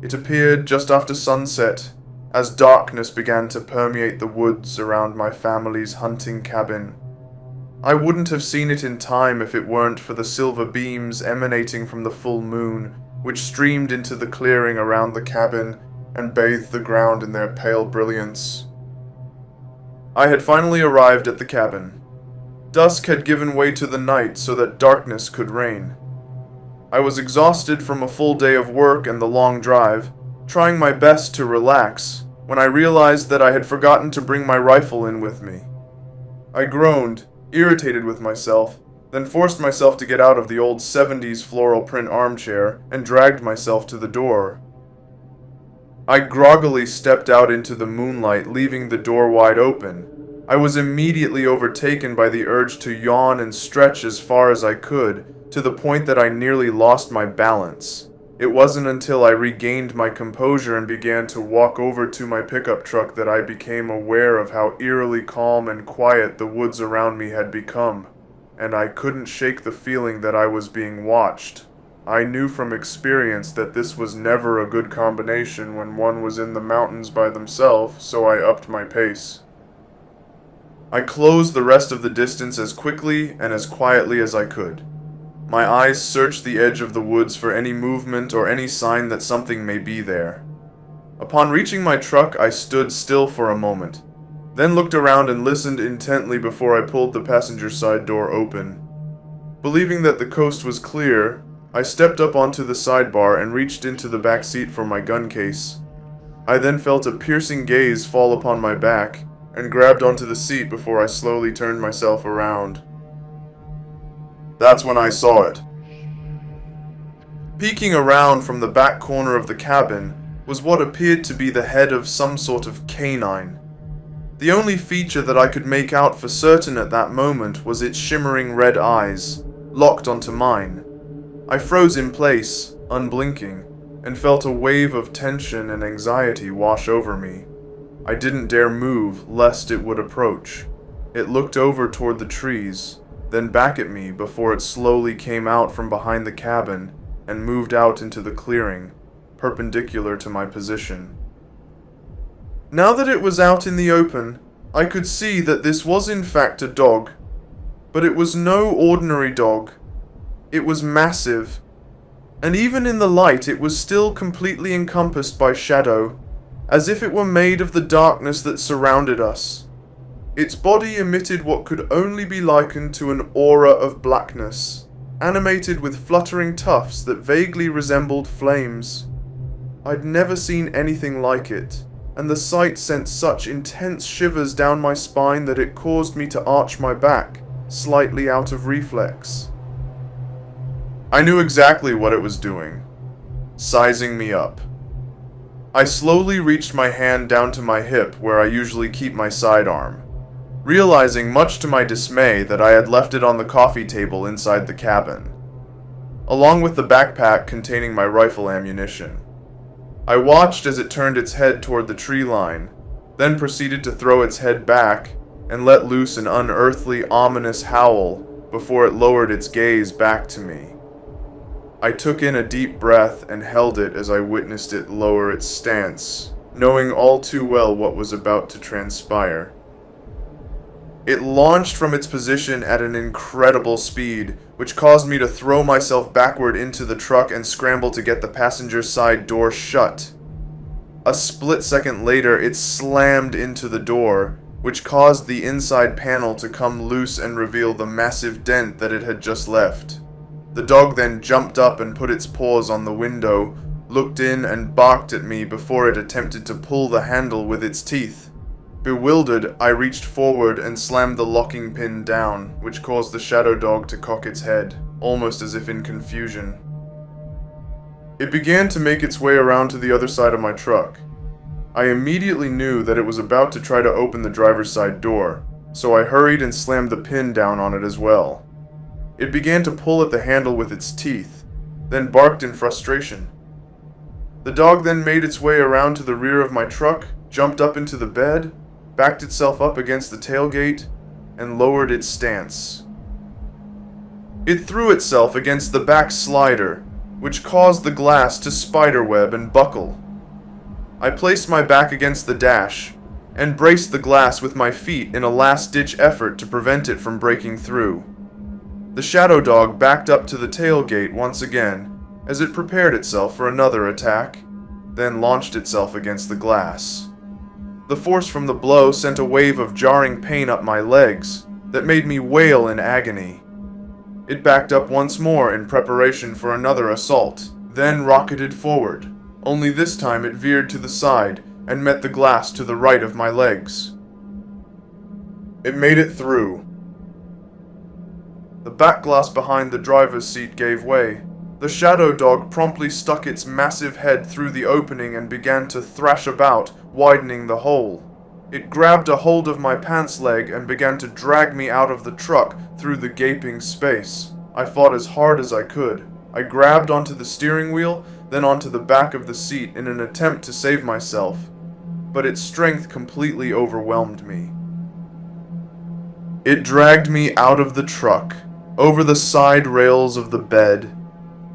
It appeared just after sunset, as darkness began to permeate the woods around my family's hunting cabin. I wouldn't have seen it in time if it weren't for the silver beams emanating from the full moon, which streamed into the clearing around the cabin and bathed the ground in their pale brilliance. I had finally arrived at the cabin. Dusk had given way to the night so that darkness could reign. I was exhausted from a full day of work and the long drive, trying my best to relax, when I realized that I had forgotten to bring my rifle in with me. I groaned, irritated with myself, then forced myself to get out of the old 70s floral print armchair and dragged myself to the door. I groggily stepped out into the moonlight, leaving the door wide open. I was immediately overtaken by the urge to yawn and stretch as far as I could, to the point that I nearly lost my balance. It wasn't until I regained my composure and began to walk over to my pickup truck that I became aware of how eerily calm and quiet the woods around me had become, and I couldn't shake the feeling that I was being watched. I knew from experience that this was never a good combination when one was in the mountains by themselves, so I upped my pace. I closed the rest of the distance as quickly and as quietly as I could. My eyes searched the edge of the woods for any movement or any sign that something may be there. Upon reaching my truck, I stood still for a moment, then looked around and listened intently before I pulled the passenger side door open. Believing that the coast was clear, I stepped up onto the sidebar and reached into the back seat for my gun case. I then felt a piercing gaze fall upon my back, and grabbed onto the seat before I slowly turned myself around. That's when I saw it. Peeking around from the back corner of the cabin was what appeared to be the head of some sort of canine. The only feature that I could make out for certain at that moment was its shimmering red eyes, locked onto mine. I froze in place, unblinking, and felt a wave of tension and anxiety wash over me. I didn't dare move, lest it would approach. It looked over toward the trees, then back at me before it slowly came out from behind the cabin and moved out into the clearing, perpendicular to my position. Now that it was out in the open, I could see that this was in fact a dog. But it was no ordinary dog. It was massive, and even in the light it was still completely encompassed by shadow, as if it were made of the darkness that surrounded us. Its body emitted what could only be likened to an aura of blackness, animated with fluttering tufts that vaguely resembled flames. I'd never seen anything like it, and the sight sent such intense shivers down my spine that it caused me to arch my back, slightly out of reflex. I knew exactly what it was doing, sizing me up. I slowly reached my hand down to my hip where I usually keep my sidearm, realizing much to my dismay that I had left it on the coffee table inside the cabin, along with the backpack containing my rifle ammunition. I watched as it turned its head toward the tree line, then proceeded to throw its head back and let loose an unearthly, ominous howl before it lowered its gaze back to me. I took in a deep breath and held it as I witnessed it lower its stance, knowing all too well what was about to transpire. It launched from its position at an incredible speed, which caused me to throw myself backward into the truck and scramble to get the passenger side door shut. A split second later, it slammed into the door, which caused the inside panel to come loose and reveal the massive dent that it had just left. The dog then jumped up and put its paws on the window, looked in and barked at me before it attempted to pull the handle with its teeth. Bewildered, I reached forward and slammed the locking pin down, which caused the shadow dog to cock its head, almost as if in confusion. It began to make its way around to the other side of my truck. I immediately knew that it was about to try to open the driver's side door, so I hurried and slammed the pin down on it as well. It began to pull at the handle with its teeth, then barked in frustration. The dog then made its way around to the rear of my truck, jumped up into the bed, backed itself up against the tailgate, and lowered its stance. It threw itself against the back slider, which caused the glass to spiderweb and buckle. I placed my back against the dash and braced the glass with my feet in a last-ditch effort to prevent it from breaking through. The shadow dog backed up to the tailgate once again as it prepared itself for another attack, then launched itself against the glass. The force from the blow sent a wave of jarring pain up my legs that made me wail in agony. It backed up once more in preparation for another assault, then rocketed forward, only this time it veered to the side and met the glass to the right of my legs. It made it through. The back glass behind the driver's seat gave way. The shadow dog promptly stuck its massive head through the opening and began to thrash about, widening the hole. It grabbed a hold of my pants leg and began to drag me out of the truck through the gaping space. I fought as hard as I could. I grabbed onto the steering wheel, then onto the back of the seat in an attempt to save myself, but its strength completely overwhelmed me. It dragged me out of the truck, over the side rails of the bed,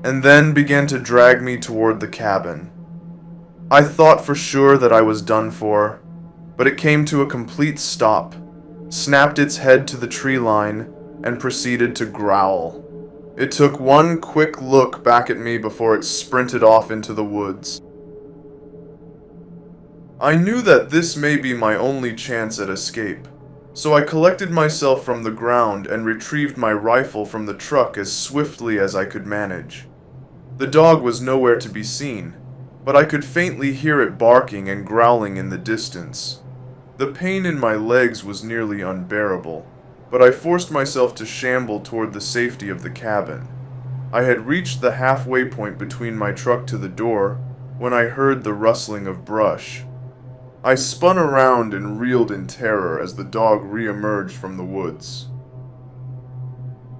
and then began to drag me toward the cabin. I thought for sure that I was done for, but it came to a complete stop, snapped its head to the tree line, and proceeded to growl. It took one quick look back at me before it sprinted off into the woods. I knew that this may be my only chance at escape, so I collected myself from the ground and retrieved my rifle from the truck as swiftly as I could manage. The dog was nowhere to be seen, but I could faintly hear it barking and growling in the distance. The pain in my legs was nearly unbearable, but I forced myself to shamble toward the safety of the cabin. I had reached the halfway point between my truck to the door when I heard the rustling of brush. I spun around and reeled in terror as the dog re-emerged from the woods.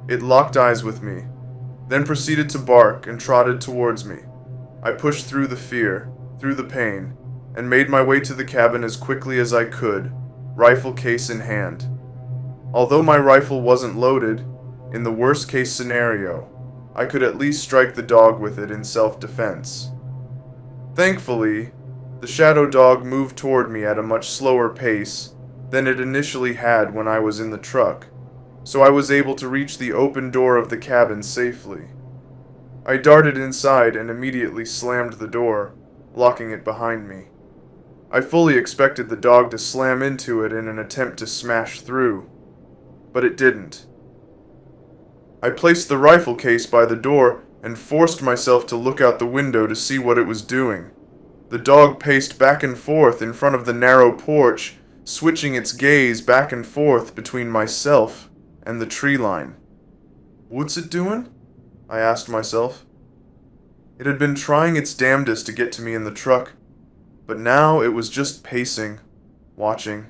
It locked eyes with me, then proceeded to bark and trotted towards me. I pushed through the fear, through the pain, and made my way to the cabin as quickly as I could, rifle case in hand. Although my rifle wasn't loaded, in the worst case scenario, I could at least strike the dog with it in self-defense. Thankfully, the shadow dog moved toward me at a much slower pace than it initially had when I was in the truck, so I was able to reach the open door of the cabin safely. I darted inside and immediately slammed the door, locking it behind me. I fully expected the dog to slam into it in an attempt to smash through, but it didn't. I placed the rifle case by the door and forced myself to look out the window to see what it was doing. The dog paced back and forth in front of the narrow porch, switching its gaze back and forth between myself and the tree line. "What's it doing?" I asked myself. It had been trying its damnedest to get to me in the truck, but now it was just pacing, watching.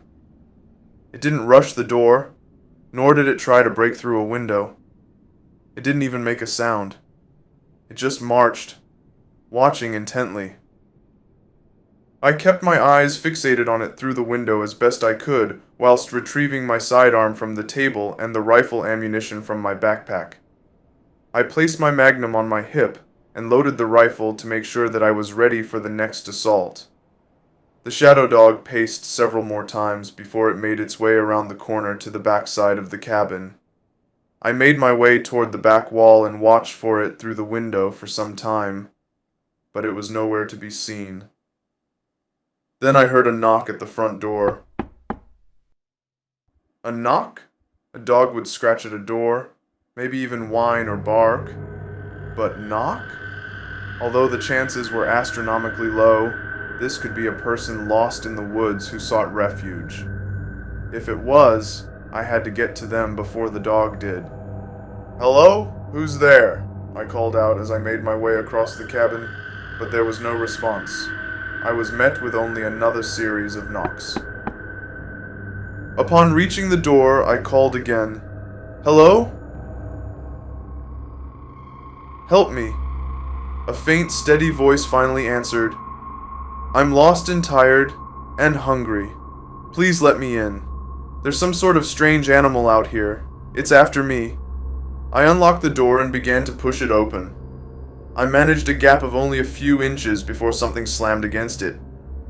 It didn't rush the door, nor did it try to break through a window. It didn't even make a sound. It just marched, watching intently. I kept my eyes fixated on it through the window as best I could, whilst retrieving my sidearm from the table and the rifle ammunition from my backpack. I placed my magnum on my hip and loaded the rifle to make sure that I was ready for the next assault. The shadow dog paced several more times before it made its way around the corner to the back side of the cabin. I made my way toward the back wall and watched for it through the window for some time, but it was nowhere to be seen. Then I heard a knock at the front door. A knock? A dog would scratch at a door, maybe even whine or bark. But knock? Although the chances were astronomically low, this could be a person lost in the woods who sought refuge. If it was, I had to get to them before the dog did. "Hello? Who's there?" I called out as I made my way across the cabin, but there was no response. I was met with only another series of knocks. Upon reaching the door, I called again. "Hello? Help me." A faint, steady voice finally answered. "I'm lost and tired, and hungry. Please let me in. There's some sort of strange animal out here. It's after me." I unlocked the door and began to push it open. I managed a gap of only a few inches before something slammed against it,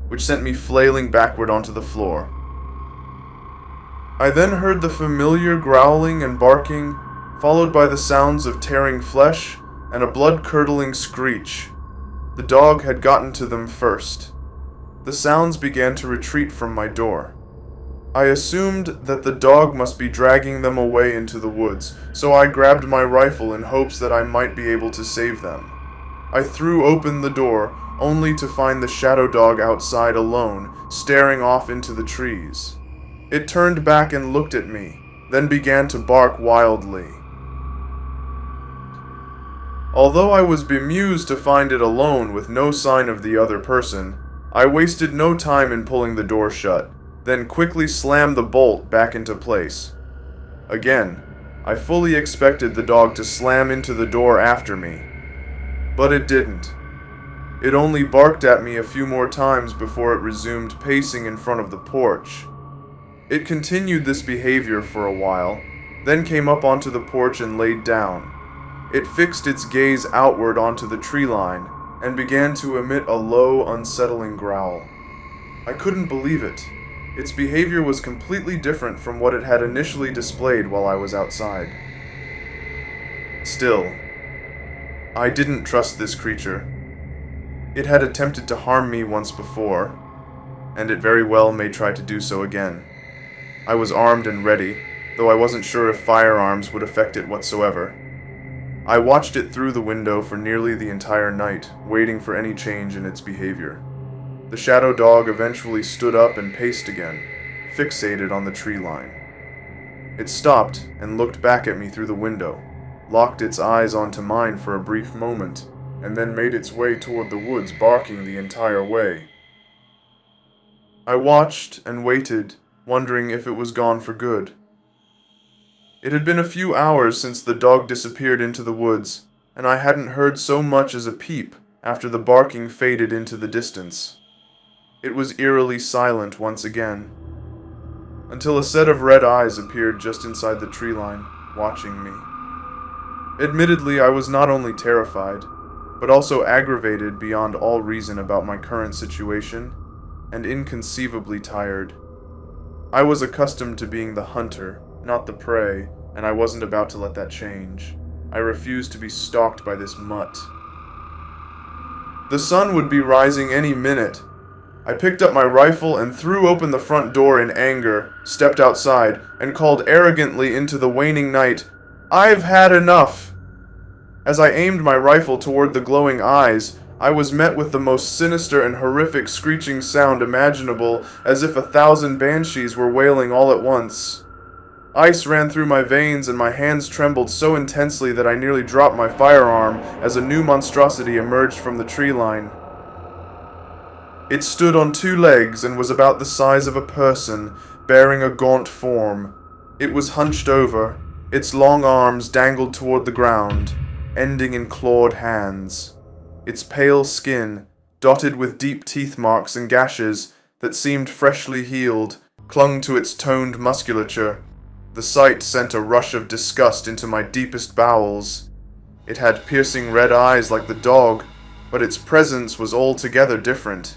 which sent me flailing backward onto the floor. I then heard the familiar growling and barking, followed by the sounds of tearing flesh and a blood-curdling screech. The dog had gotten to them first. The sounds began to retreat from my door. I assumed that the dog must be dragging them away into the woods, so I grabbed my rifle in hopes that I might be able to save them. I threw open the door, only to find the shadow dog outside alone, staring off into the trees. It turned back and looked at me, then began to bark wildly. Although I was bemused to find it alone with no sign of the other person, I wasted no time in pulling the door shut, then quickly slammed the bolt back into place. Again, I fully expected the dog to slam into the door after me, but it didn't. It only barked at me a few more times before it resumed pacing in front of the porch. It continued this behavior for a while, then came up onto the porch and laid down. It fixed its gaze outward onto the tree line, and began to emit a low, unsettling growl. I couldn't believe it. Its behavior was completely different from what it had initially displayed while I was outside. Still, I didn't trust this creature. It had attempted to harm me once before, and it very well may try to do so again. I was armed and ready, though I wasn't sure if firearms would affect it whatsoever. I watched it through the window for nearly the entire night, waiting for any change in its behavior. The shadow dog eventually stood up and paced again, fixated on the tree line. It stopped and looked back at me through the window, locked its eyes onto mine for a brief moment, and then made its way toward the woods, barking the entire way. I watched and waited, wondering if it was gone for good. It had been a few hours since the dog disappeared into the woods, and I hadn't heard so much as a peep after the barking faded into the distance. It was eerily silent once again, until a set of red eyes appeared just inside the tree line, watching me. Admittedly, I was not only terrified, but also aggravated beyond all reason about my current situation, and inconceivably tired. I was accustomed to being the hunter, not the prey, and I wasn't about to let that change. I refused to be stalked by this mutt. The sun would be rising any minute. I picked up my rifle and threw open the front door in anger, stepped outside, and called arrogantly into the waning night, "I've had enough!" As I aimed my rifle toward the glowing eyes, I was met with the most sinister and horrific screeching sound imaginable, as if 1,000 banshees were wailing all at once. Ice ran through my veins and my hands trembled so intensely that I nearly dropped my firearm as a new monstrosity emerged from the tree line. It stood on 2 legs and was about the size of a person, bearing a gaunt form. It was hunched over, its long arms dangled toward the ground, ending in clawed hands. Its pale skin, dotted with deep teeth marks and gashes that seemed freshly healed, clung to its toned musculature. The sight sent a rush of disgust into my deepest bowels. It had piercing red eyes like the dog, but its presence was altogether different.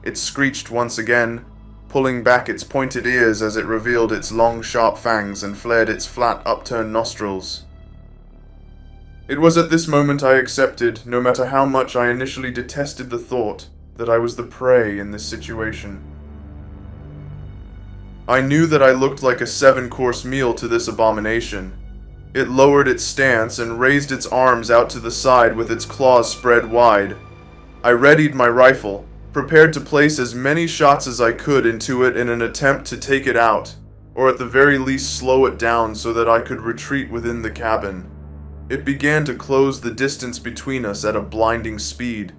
It screeched once again, pulling back its pointed ears as it revealed its long sharp fangs and flared its flat upturned nostrils. It was at this moment I accepted, no matter how much I initially detested the thought, that I was the prey in this situation. I knew that I looked like a 7-course meal to this abomination. It lowered its stance and raised its arms out to the side with its claws spread wide. I readied my rifle, prepared to place as many shots as I could into it in an attempt to take it out, or at the very least slow it down so that I could retreat within the cabin. It began to close the distance between us at a blinding speed.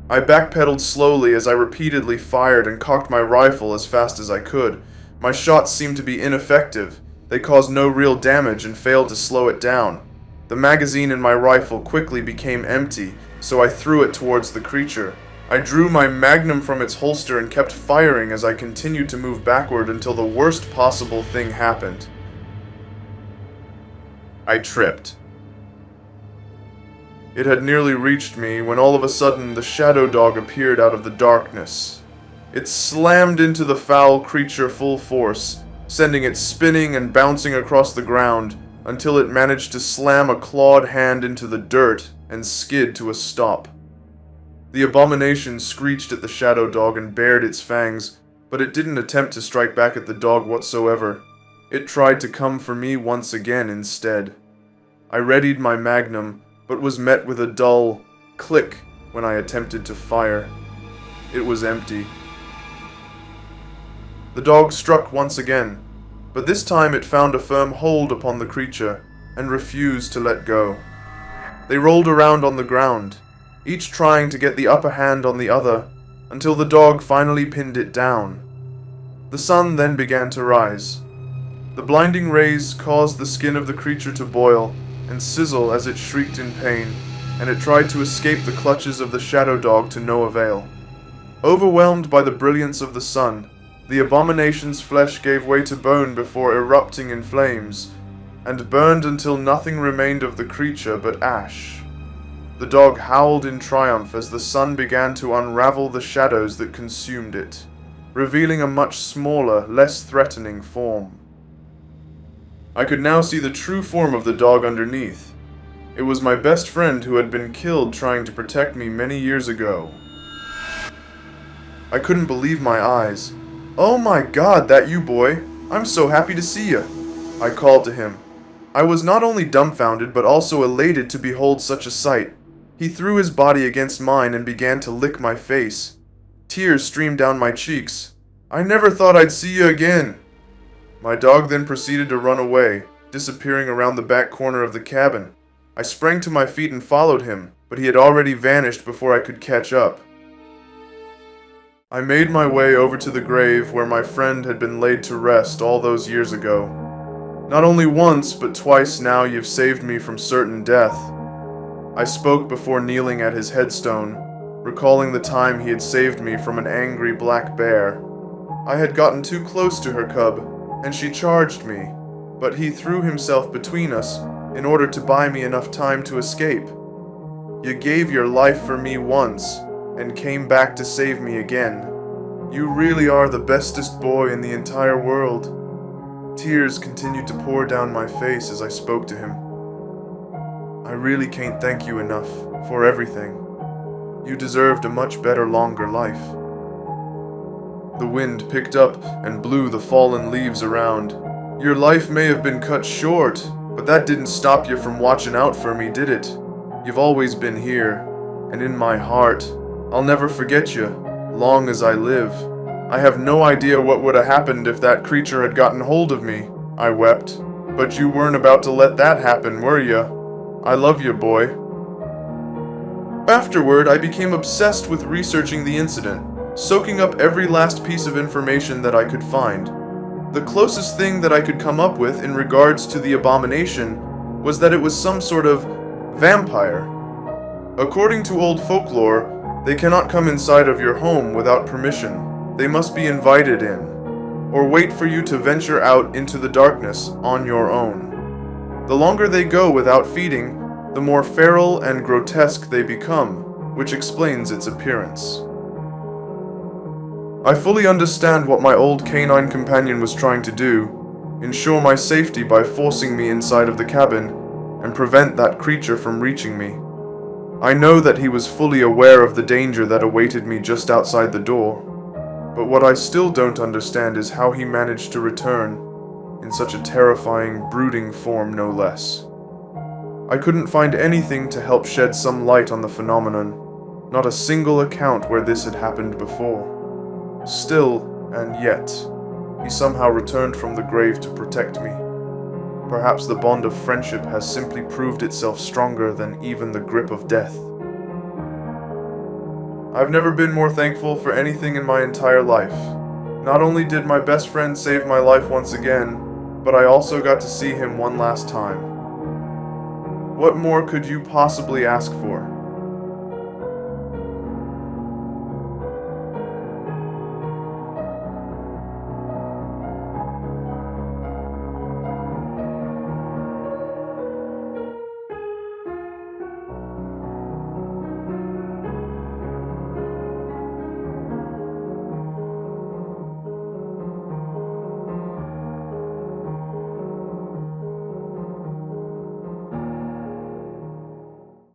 I backpedaled slowly as I repeatedly fired and cocked my rifle as fast as I could. My shots seemed to be ineffective. They caused no real damage and failed to slow it down. The magazine in my rifle quickly became empty, so I threw it towards the creature. I drew my magnum from its holster and kept firing as I continued to move backward until the worst possible thing happened. I tripped. It had nearly reached me when all of a sudden the shadow dog appeared out of the darkness. It slammed into the foul creature full force, sending it spinning and bouncing across the ground until it managed to slam a clawed hand into the dirt and skid to a stop. The abomination screeched at the shadow dog and bared its fangs, but it didn't attempt to strike back at the dog whatsoever. It tried to come for me once again instead. I readied my magnum, but was met with a dull click when I attempted to fire. It was empty. The dog struck once again, but this time it found a firm hold upon the creature and refused to let go. They rolled around on the ground, each trying to get the upper hand on the other, until the dog finally pinned it down. The sun then began to rise. The blinding rays caused the skin of the creature to boil and sizzle as it shrieked in pain, and it tried to escape the clutches of the shadow dog to no avail. Overwhelmed by the brilliance of the sun, the abomination's flesh gave way to bone before erupting in flames, and burned until nothing remained of the creature but ash. The dog howled in triumph as the sun began to unravel the shadows that consumed it, revealing a much smaller, less threatening form. I could now see the true form of the dog underneath. It was my best friend who had been killed trying to protect me many years ago. I couldn't believe my eyes. "Oh my God, that you, boy? I'm so happy to see you," I called to him. I was not only dumbfounded but also elated to behold such a sight. He threw his body against mine and began to lick my face. Tears streamed down my cheeks. "I never thought I'd see you again." My dog then proceeded to run away, disappearing around the back corner of the cabin. I sprang to my feet and followed him, but he had already vanished before I could catch up. I made my way over to the grave where my friend had been laid to rest all those years ago. "Not only once, but twice now you've saved me from certain death." I spoke before kneeling at his headstone, recalling the time he had saved me from an angry black bear. I had gotten too close to her cub, and she charged me, but he threw himself between us in order to buy me enough time to escape. "You gave your life for me once, and came back to save me again. You really are the bestest boy in the entire world." Tears continued to pour down my face as I spoke to him. "I really can't thank you enough for everything. You deserved a much better, longer life." The wind picked up and blew the fallen leaves around. "Your life may have been cut short, but that didn't stop you from watching out for me, did it? You've always been here, and in my heart. I'll never forget you, long as I live. I have no idea what would have happened if that creature had gotten hold of me," I wept. "But you weren't about to let that happen, were you? I love you, boy." Afterward, I became obsessed with researching the incident, soaking up every last piece of information that I could find. The closest thing that I could come up with in regards to the abomination was that it was some sort of vampire. According to old folklore, they cannot come inside of your home without permission. They must be invited in, or wait for you to venture out into the darkness on your own. The longer they go without feeding, the more feral and grotesque they become, which explains its appearance. I fully understand what my old canine companion was trying to do, ensure my safety by forcing me inside of the cabin, and prevent that creature from reaching me. I know that he was fully aware of the danger that awaited me just outside the door, but what I still don't understand is how he managed to return, in such a terrifying, brooding form no less. I couldn't find anything to help shed some light on the phenomenon, not a single account where this had happened before. Still, and yet, he somehow returned from the grave to protect me. Perhaps the bond of friendship has simply proved itself stronger than even the grip of death. I've never been more thankful for anything in my entire life. Not only did my best friend save my life once again, but I also got to see him one last time. What more could you possibly ask for?